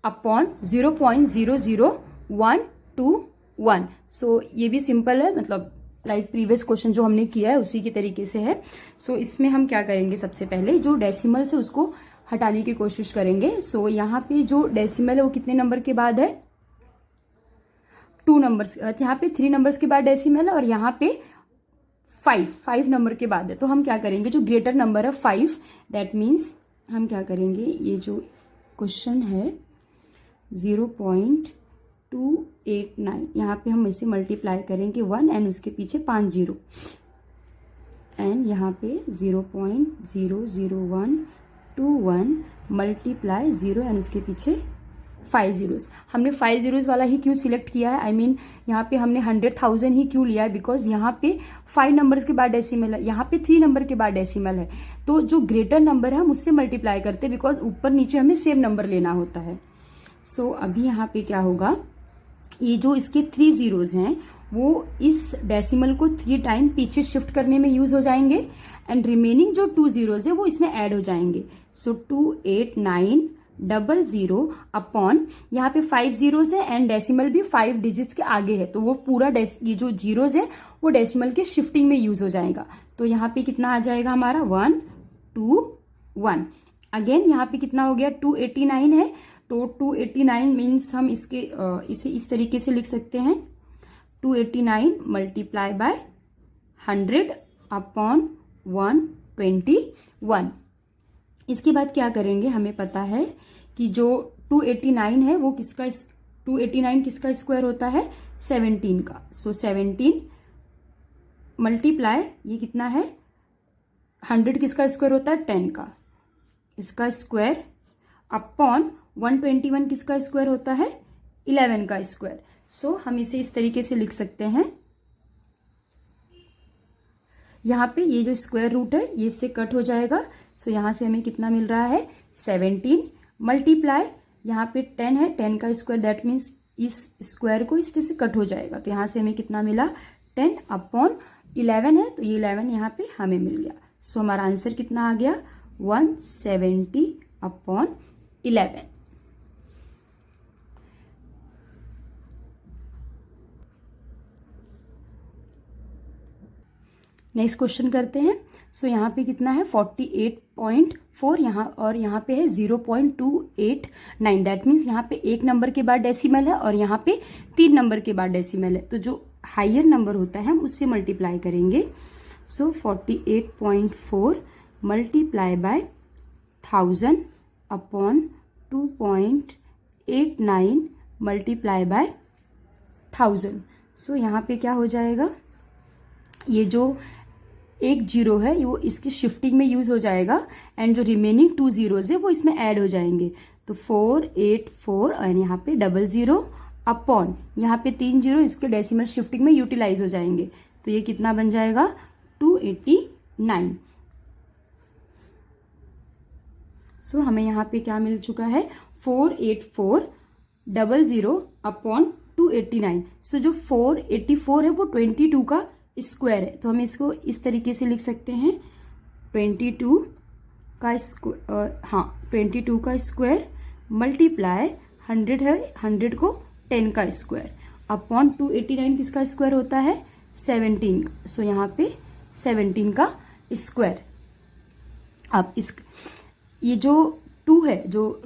Upon 0.00121। सो ये भी simple है, मतलब लाइक प्रीवियस क्वेश्चन जो हमने किया है उसी की तरीके से है। सो इसमें हम क्या करेंगे, सबसे पहले जो डेसिमल से उसको हटाने की कोशिश करेंगे। सो यहाँ पे जो डेसिमल है वो कितने नंबर के बाद है, 2 नंबर्स, यहाँ पे 3 नंबर्स के बाद डेसिमल है और यहाँ पे 5 नंबर के बाद है। तो हम क्या करेंगे, जो ग्रेटर नंबर है 5, दैट मीन्स हम क्या करेंगे, ये जो क्वेश्चन है 0.289, यहाँ पे हम इसे मल्टीप्लाई करेंगे 1 एंड उसके पीछे 5 जीरो, एंड यहाँ पे 0.00121 मल्टीप्लाई 0 एंड उसके पीछे 5 जीरोस। हमने 5 जीरोस वाला ही क्यों सिलेक्ट किया है, आई मीन यहाँ पे हमने 100,000 ही क्यों लिया है, बिकॉज यहाँ पे 5 नंबर्स के बाद डेसिमल है, यहाँ पे 3 नंबर के बाद डेसिमल है। तो जो ग्रेटर नंबर है हम उससे मल्टीप्लाई करते हैं, बिकॉज ऊपर नीचे हमें सेम नंबर लेना होता है। सो अभी यहाँ पे क्या होगा, ये जो इसके 3 जीरोस हैं वो इस डेसिमल को 3 टाइम पीछे शिफ्ट करने में यूज हो जाएंगे एंड रिमेनिंग जो 2 जीरोस है वो इसमें ऐड हो जाएंगे। सो 28900 अपॉन यहाँ पे 5 जीरोस है एंड डेसिमल भी 5 डिजिट्स के आगे है, तो वो पूरा ये जो जीरोस है वो डेसिमल के शिफ्टिंग में यूज हो जाएगा। तो यहाँ पे कितना आ जाएगा हमारा 121। अगेन यहाँ पे कितना हो गया, 289 है, तो 289 मीन्स हम इसे इस तरीके से लिख सकते हैं, 289 मल्टीप्लाई बाय 100 अपॉन 121। इसके बाद क्या करेंगे, हमें पता है कि जो 289 है वो 289 किसका स्क्वायर होता है, 17 का। सो 17 मल्टीप्लाई ये कितना है, 100 किसका स्क्वायर होता है, 10 का, इसका स्क्वायर अपॉन 121 किसका स्क्वायर होता है, 11 का स्क्वायर। सो हम इसे इस तरीके से लिख सकते हैं, यहाँ पे ये जो स्क्वायर रूट है ये इससे कट हो जाएगा। सो यहाँ से हमें कितना मिल रहा है, 17 मल्टीप्लाई यहाँ पे 10 है, 10 का स्क्वायर, दैट मीन्स इस स्क्वायर को इस से कट हो जाएगा। तो यहाँ से हमें कितना मिला, 10 अपॉन 11 है, तो ये 11 यहाँ पे हमें मिल गया। सो हमारा आंसर कितना आ गया, 170 अपॉन 11। नेक्स्ट क्वेश्चन करते हैं। सो यहाँ पे कितना है, 48.4 यहाँ, और यहाँ पे है 0.289, दैट मीन्स यहाँ पे 1 नंबर के बाद डेसिमल है और यहाँ पे 3 नंबर के बाद डेसिमल है। तो जो हायर नंबर होता है हम उससे मल्टीप्लाई करेंगे। सो 48.4 multiply by 1000 upon 2.89 multiply by 1000। सो यहाँ पे क्या हो जाएगा, ये जो एक जीरो है वो इसकी शिफ्टिंग में यूज हो जाएगा एंड जो रिमेनिंग 2 जीरोज है वो इसमें ऐड हो जाएंगे। तो 484 और यहाँ पे 00 अपॉन यहाँ पे 3 जीरो इसके डेसिमल शिफ्टिंग में यूटिलाइज हो जाएंगे। तो ये कितना बन जाएगा, 289। सो हमें यहाँ पे क्या मिल चुका है, 48400 अपॉन 289। सो जो 484 है वो 22 का स्क्वायर है, तो हम इसको इस तरीके से लिख सकते हैं, 22 का स्क्वायर, हाँ 22 का स्क्वायर मल्टीप्लाई 100 है, 100 को 10 का स्क्वायर अपॉन 289 किसका स्क्वायर होता है, 17। सो यहाँ पे 17 का स्क्वायर। अब ये जो 2 है, जो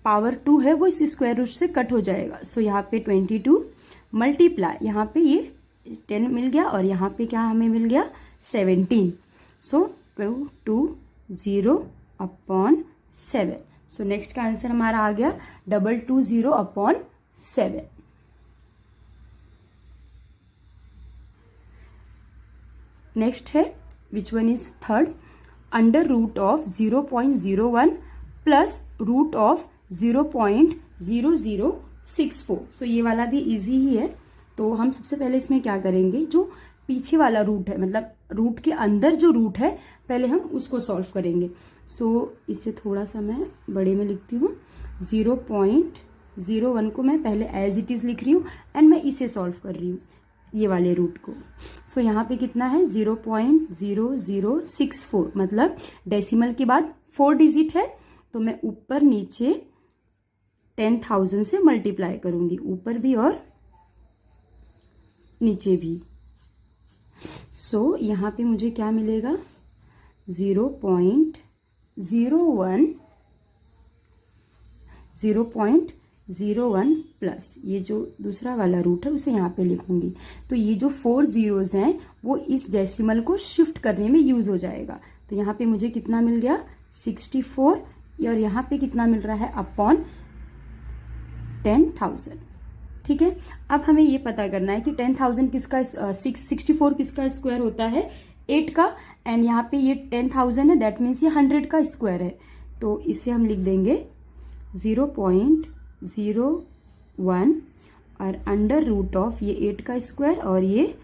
पावर 2 है वो इस स्क्वायर रूट से कट हो जाएगा। सो यहाँ पे 22 मल्टीप्लाई यहाँ पे ये 10 मिल गया और यहाँ पे क्या हमें मिल गया, 17। So 220 upon 7। सो नेक्स्ट का आंसर हमारा आ गया 220 अपॉन 7। नेक्स्ट है which one is third, under root of 0.01 plus root of 0.0064। So ये वाला भी इजी ही है। तो हम सबसे पहले इसमें क्या करेंगे, जो पीछे वाला रूट है, मतलब रूट के अंदर जो रूट है पहले हम उसको सॉल्व करेंगे। सो इसे थोड़ा सा मैं बड़े में लिखती हूँ, 0.01 को मैं पहले एज इट इज लिख रही हूँ एंड मैं इसे सॉल्व कर रही हूँ, ये वाले रूट को। सो यहाँ पे कितना है, 0.0064, मतलब डेसिमल के बाद 4 डिजिट है, तो मैं ऊपर नीचे 10,000 से मल्टीप्लाई करूंगी, ऊपर भी और नीचे भी। सो यहाँ पे मुझे क्या मिलेगा, 0.01 प्लस ये जो दूसरा वाला रूट है उसे यहाँ पे लिखूंगी। तो ये जो 4 जीरोज हैं वो इस डेसिमल को शिफ्ट करने में यूज हो जाएगा। तो यहाँ पे मुझे कितना मिल गया, 64, और यहाँ पे कितना मिल रहा है, अपॉन 10,000। ठीक है, अब हमें ये पता करना है कि 10,000 किसका, 64 किसका स्क्वायर होता है, 8 का, एंड यहाँ पे ये 10,000 है, दैट मीन्स ये 100 का स्क्वायर है। तो इसे हम लिख देंगे 0.01 और अंडर रूट ऑफ ये 8 का स्क्वायर और ये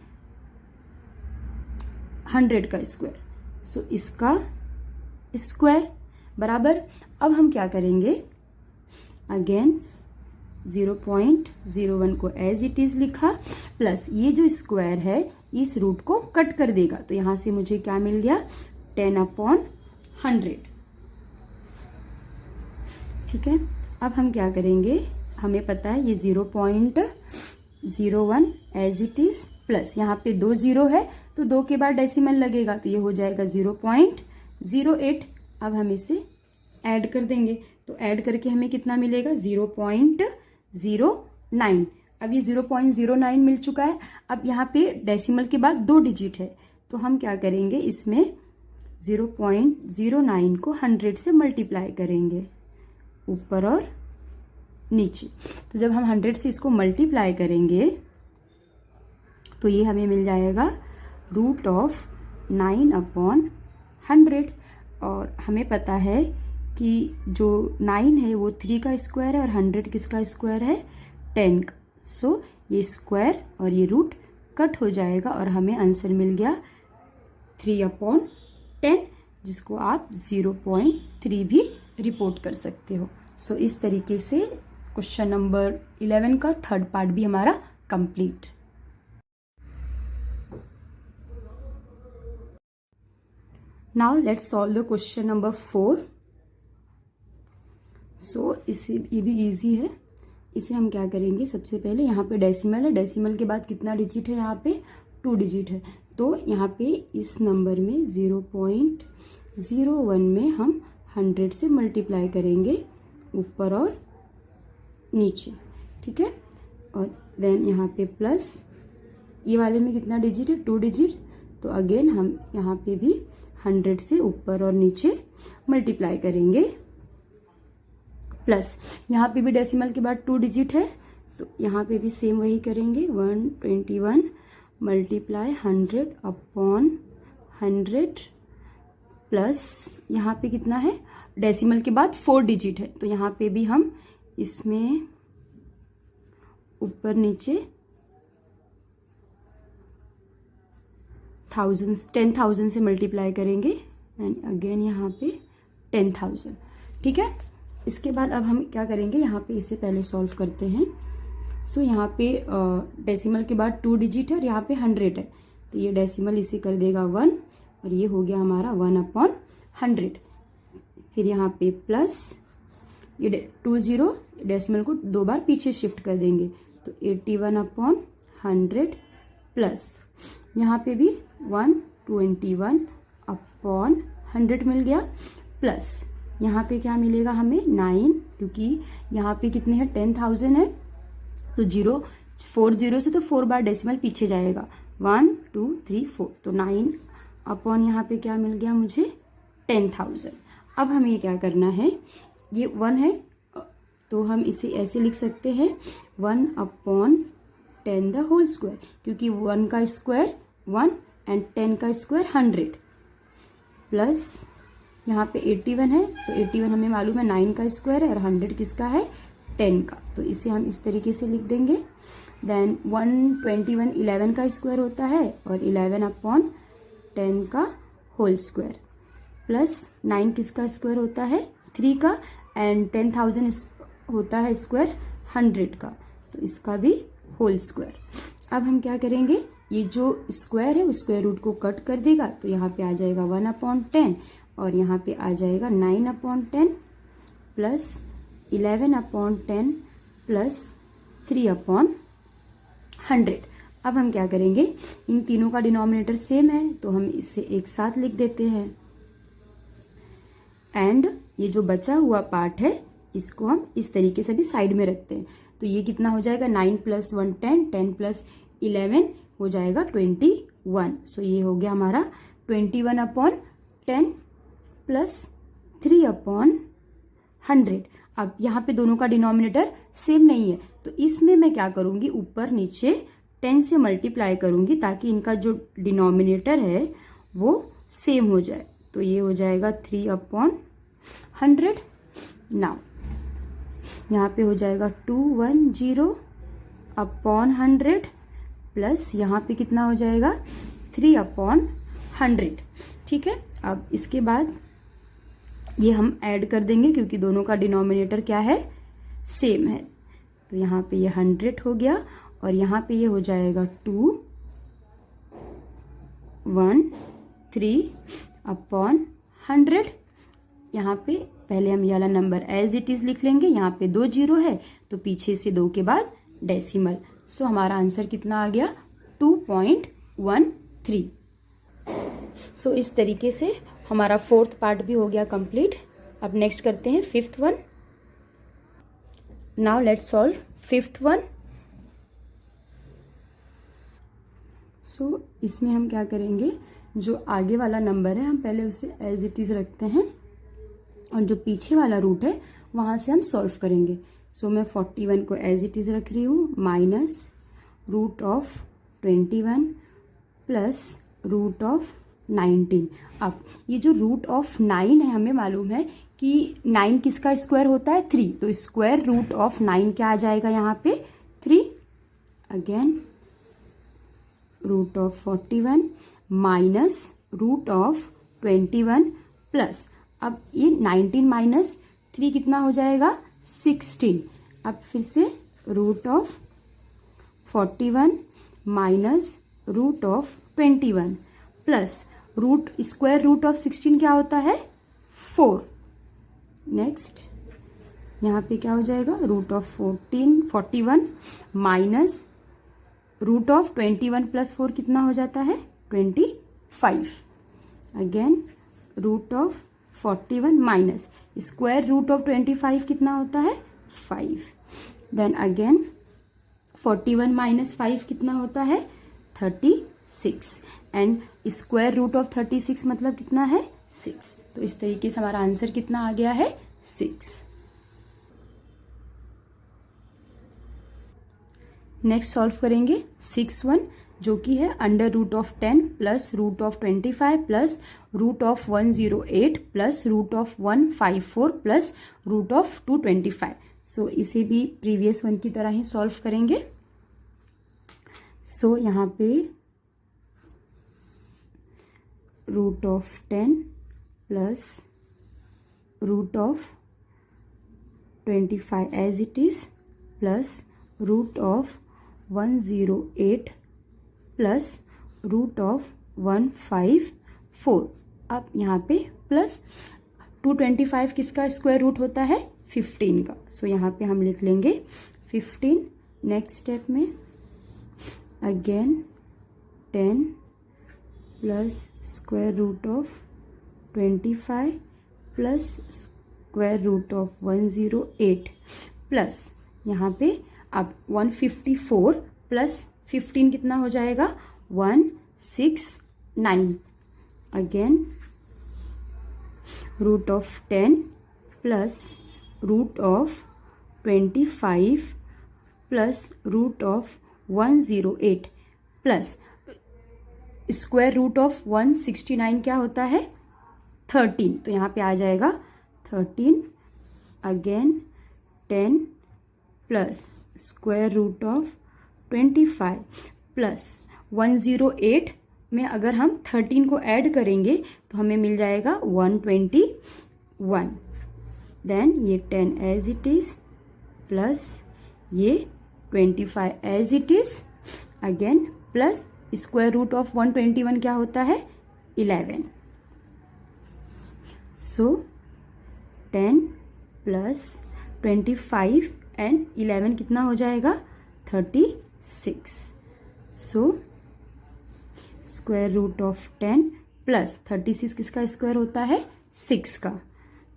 100 का स्क्वायर। सो इसका स्क्वायर बराबर। अब हम क्या करेंगे, अगेन 0.01 को एज इट इज लिखा, प्लस ये जो स्क्वायर है इस रूट को कट कर देगा। तो यहां से मुझे क्या मिल गया, 10/100। ठीक है, अब हम क्या करेंगे, हमें पता है ये 0.01 एज इट इज, प्लस यहाँ पे 2 जीरो है तो 2 के बाद डेसिमल लगेगा, तो ये हो जाएगा 0.08। अब हम इसे ऐड कर देंगे, तो ऐड करके हमें कितना मिलेगा, 0.09। अब ये 0.09 मिल चुका है। अब यहाँ पे डेसिमल के बाद 2 डिजिट है, तो हम क्या करेंगे, इसमें 0.09 को 100 से मल्टीप्लाई करेंगे, ऊपर और नीचे। तो जब हम 100 से इसको मल्टीप्लाई करेंगे तो ये हमें मिल जाएगा √9/100। और हमें पता है कि जो 9 है वो 3 का स्क्वायर है और 100 किसका स्क्वायर है, 10 का। सो ये स्क्वायर और ये रूट कट हो जाएगा और हमें आंसर मिल गया 3/10, जिसको आप 0.3 भी रिपोर्ट कर सकते हो। सो इस तरीके से क्वेश्चन नंबर 11 का थर्ड पार्ट भी हमारा complete. Now let's solve the question number 4। सो ये भी इजी है। इसे हम क्या करेंगे, सबसे पहले यहाँ पे डेसिमल है, डेसिमल के बाद कितना डिजिट है, यहाँ पे 2 डिजिट है। तो यहाँ पे इस नंबर में 0.01 में हम 100 से मल्टीप्लाई करेंगे, ऊपर और नीचे। ठीक है, और देन यहाँ पे प्लस ये वाले में कितना डिजिट है, 2 डिजिट। तो अगेन हम यहाँ पे भी 100 से ऊपर और नीचे मल्टीप्लाई करेंगे, प्लस यहाँ पे भी डेसिमल के बाद 2 डिजिट है, तो यहाँ पे भी सेम वही करेंगे, 121 मल्टीप्लाई 100/100, प्लस यहाँ पे कितना है, डेसिमल के बाद 4 डिजिट है, तो यहाँ पे भी हम इसमें ऊपर नीचे 10,000 से मल्टीप्लाई करेंगे, एंड अगेन यहाँ पे 10,000। ठीक है, इसके बाद अब हम क्या करेंगे, यहाँ पे इसे पहले सॉल्व करते हैं। सो यहाँ पे डेसिमल के बाद 2 डिजिट है और यहाँ पे 100 है, तो ये डेसिमल इसे कर देगा 1 और ये हो गया हमारा 1/100। फिर यहाँ पे प्लस ये 2 जीरो, डेसिमल को 2 बार पीछे शिफ्ट कर देंगे, तो 81/100, प्लस यहाँ पे भी 121/100 मिल गया, प्लस यहाँ पे क्या मिलेगा हमें 9, क्योंकि यहाँ पे कितने हैं, 10,000 है, तो 4 जीरो से तो 4 बार डेसिमल पीछे जाएगा, 1 2 3 4, तो 9 अपॉन यहाँ पे क्या मिल गया मुझे, 10,000। अब हमें क्या करना है, ये 1 है तो हम इसे ऐसे लिख सकते हैं 1/10 द होल स्क्वायर, क्योंकि 1 का स्क्वायर 1 एंड 10 का स्क्वायर 100, प्लस यहाँ पे 81 है, तो 81 हमें मालूम है 9 का स्क्वायर है और 100 किसका है, 10 का। तो इसे हम इस तरीके से लिख देंगे। देन 121 11 का स्क्वायर होता है और 11/10 का होल स्क्वायर, प्लस 9 किसका स्क्वायर होता है, 3 का, एंड 10,000 होता है स्क्वायर 100 का, तो इसका भी होल स्क्वायर। अब हम क्या करेंगे, ये जो स्क्वायर है उस स्क्वायर रूट को कट कर देगा, तो यहाँ पे आ जाएगा 1/10 और यहाँ पे आ जाएगा 9/10, प्लस 11/10 प्लस 3/100। अब हम क्या करेंगे, इन तीनों का डिनोमिनेटर सेम है तो हम इसे एक साथ लिख देते हैं। एंड ये जो बचा हुआ पार्ट है इसको हम इस तरीके से भी साइड में रखते हैं। तो ये कितना हो जाएगा, 9 + 1 10, 10 + 11 हो जाएगा 21। सो ये हो गया हमारा 21/10 प्लस 3/100। अब यहाँ पे दोनों का डिनोमिनेटर सेम नहीं है तो इसमें मैं क्या करूंगी, ऊपर नीचे 10 से मल्टीप्लाई करूंगी ताकि इनका जो डिनोमिनेटर है वो सेम हो जाए। तो ये हो जाएगा 3/100। नाउ यहाँ पे हो जाएगा 210/100 प्लस यहाँ पे कितना हो जाएगा 3/100। ठीक है, अब इसके बाद ये हम ऐड कर देंगे क्योंकि दोनों का डिनोमिनेटर क्या है, सेम है। तो यहाँ पे ये 100 हो गया और यहाँ पे ये हो जाएगा 213/100। यहाँ पे पहले हम ये वाला नंबर एज इट इज लिख लेंगे, यहाँ पे 2 0 है तो पीछे से 2 के बाद डेसिमल। सो हमारा आंसर कितना आ गया, 2.13। सो इस तरीके से हमारा 4th पार्ट भी हो गया कंप्लीट। अब नेक्स्ट करते हैं 5th one. Now let's solve 5th one. So इसमें हम क्या करेंगे, जो आगे वाला नंबर है हम पहले उसे एज इट इज रखते हैं और जो पीछे वाला रूट है वहां से हम सॉल्व करेंगे। सो मैं 41 को एज इट इज रख रही हूँ, माइनस √21 प्लस √19। अब ये जो √9 है, हमें मालूम है कि 9 किसका स्क्वायर होता है, 3। तो स्क्वायर रूट ऑफ 9 क्या आ जाएगा यहाँ पे, 3। अगेन √41 माइनस √21 प्लस, अब ये 19 माइनस 3 कितना हो जाएगा, 16। अब फिर से √41 minus √21 plus square root of 16 क्या होता है, 4। नेक्स्ट यहाँ पे क्या हो जाएगा, √41 माइनस √21 प्लस 4 कितना हो जाता है, 25। Again √41 minus square root of 25 कितना होता है, 5। देन अगेन 41 माइनस 5 कितना होता है, 36। एंड स्क्वायर रूट ऑफ 36 मतलब कितना है, 6। तो इस तरीके से हमारा आंसर कितना आ गया है, 6। नेक्स्ट सॉल्व करेंगे 6th वन, जो कि है √10 प्लस √25 प्लस √108 प्लस √154 प्लस √225। सो इसे भी प्रीवियस वन की तरह ही सॉल्व करेंगे। सो यहाँ पे √10 plus √25 as it is plus √108 plus √154। अब यहाँ पे प्लस 225 किसका स्क्वायर रूट होता है, 15 का। सो यहाँ पे हम लिख लेंगे 15। नेक्स्ट स्टेप में again 10 plus square root of 25 plus square root of 108 plus यहाँ पे अब 154 प्लस 15 कितना हो जाएगा, 169। Again √10 plus √25 plus √108 plus square root of 169 क्या होता है, 13। तो यहाँ पे आ जाएगा 13। Again 10 plus square root of 25 plus 108 में अगर हम 13 को ऐड करेंगे तो हमें मिल जाएगा 121। देन ये 10 एज इट इज प्लस ये 25 as it is again plus square root of 121 क्या होता है, 11। सो 10 प्लस 25 एंड 11 कितना हो जाएगा 36। So square root of 10 plus 36 किसका स्क्वायर होता है 6 का।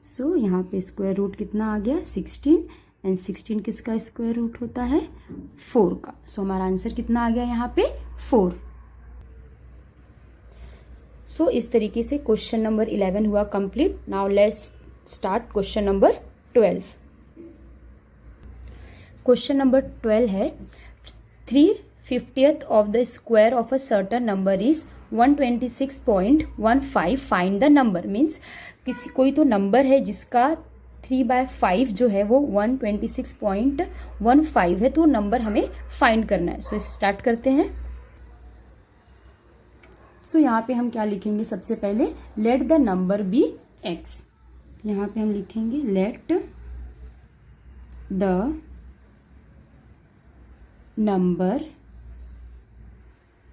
सो यहाँ पे स्क्वायर रूट कितना आ गया 16 एंड 16 किसका स्क्वायर रूट होता है 4 का। सो हमारा आंसर कितना आ गया यहाँ पे 4। सो इस तरीके से क्वेश्चन नंबर 11 हुआ complete. Now let's start question number 12। Question number 12 है 3/50 of the square of a certain number is 126.15 find the number. Means कोई तो नंबर है जिसका 3/5 जो है वो 126.15 है, तो नंबर हमें फाइंड करना है। सो स्टार्ट करते हैं। सो यहाँ पे हम क्या लिखेंगे, सबसे पहले let the number be X. यहाँ पे हम लिखेंगे let the number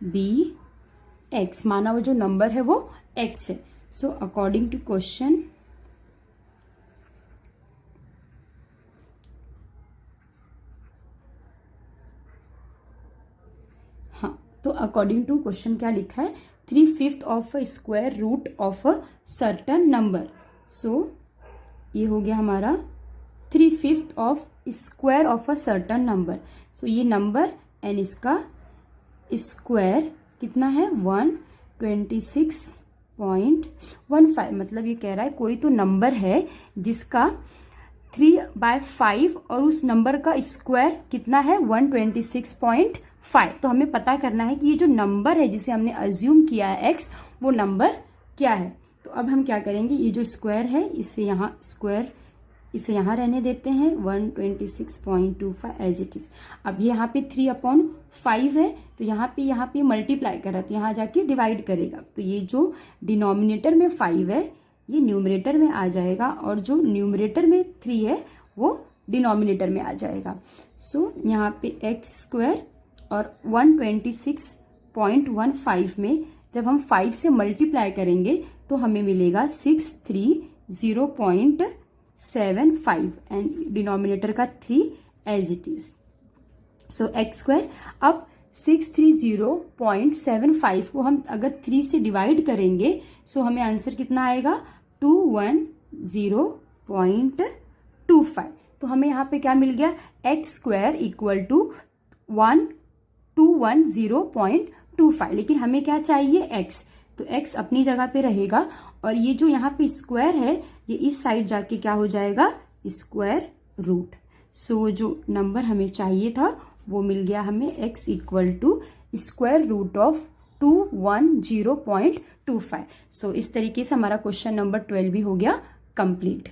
be X. माना वो जो नंबर है वो एक्स है। सो अकॉर्डिंग टू क्वेश्चन तो अकॉर्डिंग टू क्वेश्चन क्या लिखा है 3/5 of a square root of a certain number. So ये हो गया हमारा 3/5 of square of a certain number. So ये नंबर एंड इसका स्क्वायर कितना है 126.15। मतलब ये कह रहा है कोई तो नंबर है जिसका 3/5 और उस नंबर का स्क्वायर कितना है 126.5। तो हमें पता करना है कि ये जो नंबर है जिसे हमने अज्यूम किया है x, वो नंबर क्या है। तो अब हम क्या करेंगे, ये जो स्क्वायर है इसे यहाँ स्क्वायर इसे यहाँ रहने देते हैं 126.25 एज इट इज। अब ये यहाँ पे 3/5 है तो यहाँ पे मल्टीप्लाई कर रहा है तो यहाँ जाके डिवाइड करेगा। तो ये जो डिनोमिनेटर में 5 है ये न्यूमरेटर में आ जाएगा और जो न्यूमरेटर में 3 है वो डिनोमिनेटर में आ जाएगा। सो यहाँ पे एक्स स्क्वायर और 126.15 में जब हम 5 से मल्टीप्लाई करेंगे तो हमें मिलेगा 630.75 एंड डिनोमिनेटर का 3 as it is. So X square. अब 630.75 को हम अगर 3 से डिवाइड करेंगे सो हमें आंसर कितना आएगा 210.25। तो हमें यहाँ पे क्या मिल गया एक्स स्क्वायर इक्वल टू 210.25। लेकिन हमें क्या चाहिए x, तो x अपनी जगह पे रहेगा और ये जो यहाँ पे स्क्वायर है ये इस साइड जाके क्या हो जाएगा स्क्वायर रूट। सो जो नंबर हमें चाहिए था वो मिल गया हमें x equal to square root of 210.25। So इस तरीके से हमारा क्वेश्चन नंबर 12 भी हो गया कंप्लीट।